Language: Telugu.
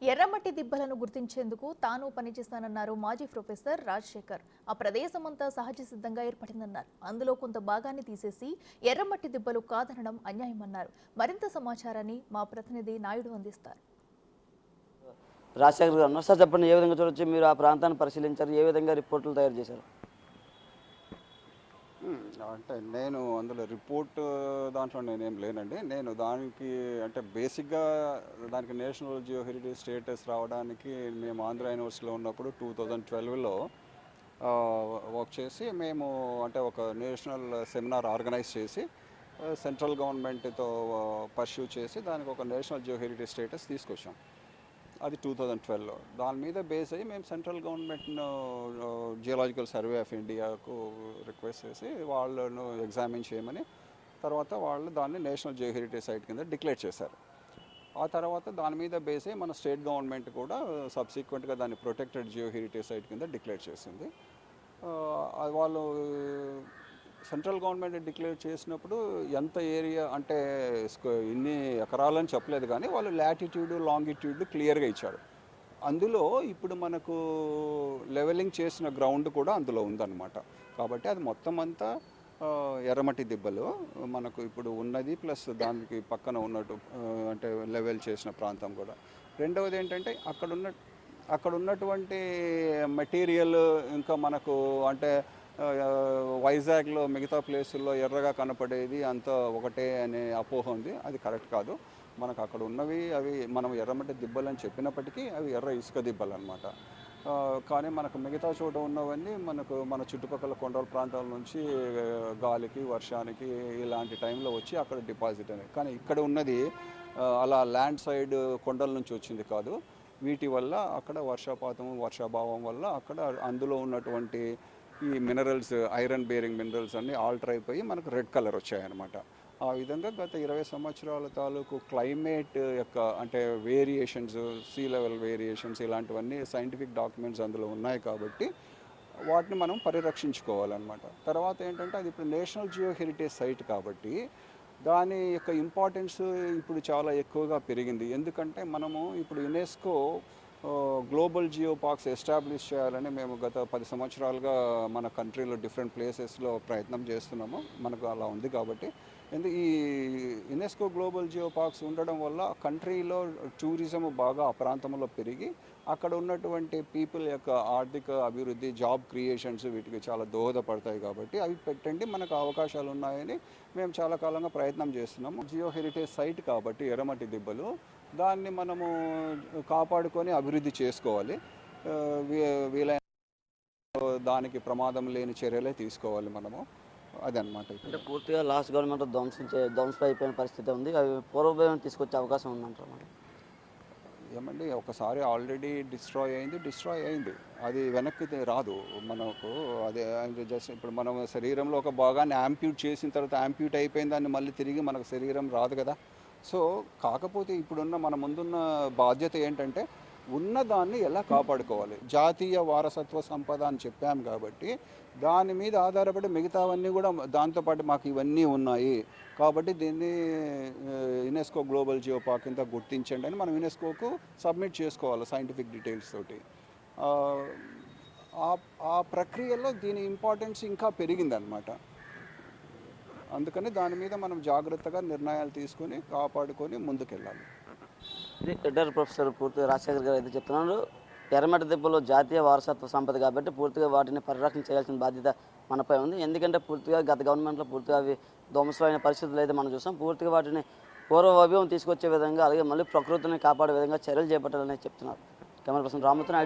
ఎర్రమట్టి దిబ్బలను గుర్తించేందుకు తాను పనిచేస్తానన్నారు మాజీ ప్రొఫెసర్ రాజశేఖర్. ఆ ప్రదేశమంతా సహజ సిద్ధంగా ఏర్పడిందన్నారు. అందులో కొంత భాగాన్ని తీసేసి ఎర్రమట్టి దిబ్బలు కాదనడం అన్యాయమన్నారు. మరింత సమాచారాన్ని మా ప్రతినిధి నాయుడు అందిస్తారు. రాజశేఖర్ గారు సార్, చెప్పండి, ఏ విధంగా చూడొచ్చు? మీరు ఆ ప్రాంతాన్ని పరిశీలించారు, ఏ విధంగా రిపోర్టులు తయారు చేశారు? అంటే నేను అందులో రిపోర్ట్ దాంట్లో నేనేం లేనండి. నేను దానికి అంటే బేసిక్గా దానికి నేషనల్ జియో హెరిటేజ్ స్టేటస్ రావడానికి మేము ఆంధ్ర యూనివర్సిటీలో ఉన్నప్పుడు 2012లో వర్క్ చేసి మేము అంటే ఒక నేషనల్ సెమినార్ ఆర్గనైజ్ చేసి సెంట్రల్ గవర్నమెంట్తో పర్స్యూ చేసి దానికి ఒక నేషనల్ జియో హెరిటేజ్ స్టేటస్ తీసుకొచ్చాం. అది 2012లో. దాని మీద బేస్ అయ్యి మేము సెంట్రల్ గవర్నమెంట్ను జియోలాజికల్ సర్వే ఆఫ్ ఇండియాకు రిక్వెస్ట్ చేసి వాళ్ళను ఎగ్జామిన్ చేయమని తర్వాత వాళ్ళు దాన్ని నేషనల్ జియో హెరిటేజ్ సైట్ కింద డిక్లేర్ చేశారు. ఆ తర్వాత దాని మీద బేస్ అయ్యి మన స్టేట్ గవర్నమెంట్ కూడా సబ్సిక్వెంట్గా దాన్ని ప్రొటెక్టెడ్ జియో హెరిటేజ్ సైట్ కింద డిక్లేర్ చేసింది. వాళ్ళు సెంట్రల్ గవర్నమెంట్ డిక్లేర్ చేసినప్పుడు ఎంత ఏరియా అంటే ఇన్ని ఎకరాలని చెప్పలేదు, కానీ వాళ్ళు లాటిట్యూడ్ లాంగిట్యూడ్ క్లియర్గా ఇచ్చారు. అందులో ఇప్పుడు మనకు లెవెలింగ్ చేసిన గ్రౌండ్ కూడా అందులో ఉందన్నమాట. కాబట్టి అది మొత్తం అంతా ఎర్రమట్టి దిబ్బలు మనకు ఇప్పుడు ఉన్నది, ప్లస్ దానికి పక్కన ఉన్నట్టు అంటే లెవెల్ చేసిన ప్రాంతం కూడా. రెండవది ఏంటంటే అక్కడ ఉన్నటువంటి మెటీరియల్ ఇంకా మనకు అంటే వైజాగ్లో మిగతా ప్లేసుల్లో ఎర్రగా కనపడేది అంతా ఒకటే అనే అపోహ ఉంది. అది కరెక్ట్ కాదు. మనకు అక్కడ ఉన్నవి అవి మనం ఎర్రమట్టి దిబ్బలు అని చెప్పినప్పటికీ అవి ఎర్ర ఇసుక దిబ్బలు అనమాట. కానీ మనకు మిగతా చోట ఉన్నవన్నీ మనకు మన చుట్టుపక్కల కొండల ప్రాంతాల నుంచి గాలికి వర్షానికి ఇలాంటి టైంలో వచ్చి అక్కడ డిపాజిట్ అనేది. కానీ ఇక్కడ ఉన్నది అలా ల్యాండ్ సైడ్ కొండల నుంచి వచ్చింది కాదు. వీటి వల్ల అక్కడ వర్షపాతం వర్షాభావం వల్ల అక్కడ అందులో ఉన్నటువంటి ఈ మినరల్స్, ఐరన్ బేరింగ్ మినరల్స్ అన్నీ ఆల్టర్ అయిపోయి మనకు రెడ్ కలర్ వచ్చాయన్నమాట. ఆ విధంగా గత 20 సంవత్సరాల తాలూకు క్లైమేట్ యొక్క అంటే వేరియేషన్స్, సీ లెవెల్ వేరియేషన్స్ ఇలాంటివన్నీ సైంటిఫిక్ డాక్యుమెంట్స్ అందులో ఉన్నాయి. కాబట్టి వాటిని మనం పరిరక్షించుకోవాలన్నమాట. తర్వాత ఏంటంటే అది ఇప్పుడు నేషనల్ జియో హెరిటేజ్ సైట్ కాబట్టి దాని యొక్క ఇంపార్టెన్స్ ఇప్పుడు చాలా ఎక్కువగా పెరిగింది. ఎందుకంటే మనము ఇప్పుడు UNESCO global geoparks establish చేయాలని మేము గత 10 సంవత్సరాలుగా మన కంట్రీలో డిఫరెంట్ ప్లేసెస్లో ప్రయత్నం చేస్తున్నాము. మనకు అలా ఉంది కాబట్టి ఈ యునెస్కో గ్లోబల్ జియో పార్క్స్ ఉండడం వల్ల కంట్రీలో టూరిజం బాగా ఆ ప్రాంతంలో పెరిగి అక్కడ ఉన్నటువంటి పీపుల్ యొక్క ఆర్థిక అభివృద్ధి, జాబ్ క్రియేషన్స్ వీటికి చాలా దోహదపడతాయి. కాబట్టి అవి పెట్టండి, మనకు అవకాశాలు ఉన్నాయని మేము చాలా కాలంగా ప్రయత్నం చేస్తున్నాము. జియో హెరిటేజ్ సైట్ కాబట్టి ఎర్రమట్టి దిబ్బలు దాన్ని మనము కాపాడుకొని అభివృద్ధి చేసుకోవాలి. వీలైన దానికి ప్రమాదం లేని చర్యలే తీసుకోవాలి మనము. అదనమాట. అంటే పూర్తిగా లాస్ట్ గవర్నమెంట్ ధ్వంసం అయిపోయిన పరిస్థితి ఉంది. అవి పూర్వభావం తీసుకొచ్చే అవకాశం ఉందంటారు. ఏమండి, ఒకసారి ఆల్రెడీ డిస్ట్రాయ్ అయింది. అది వెనక్కి రాదు మనకు. అదే జస్ట్ ఇప్పుడు మనం శరీరంలో ఒక భాగాన్ని యాంప్యూట్ చేసిన తర్వాత యాంప్యూట్ అయిపోయిన దాన్ని మళ్ళీ తిరిగి మనకు శరీరం రాదు కదా. సో కాకపోతే ఇప్పుడున్న మన ముందున్న బాధ్యత ఏంటంటే ఉన్నదాన్ని ఎలా కాపాడుకోవాలి. జాతీయ వారసత్వ సంపద అని చెప్పాము కాబట్టి దాని మీద ఆధారపడి మిగతావన్నీ కూడా దాంతోపాటు మాకు ఇవన్నీ ఉన్నాయి కాబట్టి దీన్ని యునెస్కో గ్లోబల్ జియో పార్క్ కింద గుర్తించండి అని మనం యునెస్కోకు సబ్మిట్ చేసుకోవాలి సైంటిఫిక్ డీటెయిల్స్ తోటి. ఆ ప్రక్రియలో దీని ఇంపార్టెన్స్ ఇంకా పెరిగిందనమాట. అందుకని దాని మీద మనం జాగ్రత్తగా నిర్ణయాలు తీసుకొని కాపాడుకొని ముందుకెళ్ళాలి. ఇది రిటైర్డ్ ప్రొఫెసర్ పూర్తిగా రాజశేఖర్ గారు అయితే చెప్తున్నారు. ఎర్రమట్టి దిబ్బలు జాతీయ వారసత్వ సంపద కాబట్టి పూర్తిగా వాటిని పరిరక్షణ చేయాల్సిన బాధ్యత మనపై ఉంది. ఎందుకంటే పూర్తిగా గత గవర్నమెంట్లో పూర్తిగా అవి ధ్వంసమైన పరిస్థితులు అయితే మనం చూసాం. పూర్తిగా వాటిని పూర్వ వైభవం తీసుకొచ్చే విధంగా, అలాగే మళ్ళీ ప్రకృతిని కాపాడే విధంగా చర్యలు చేపట్టాలని చెప్తున్నారు. Camera person రామతో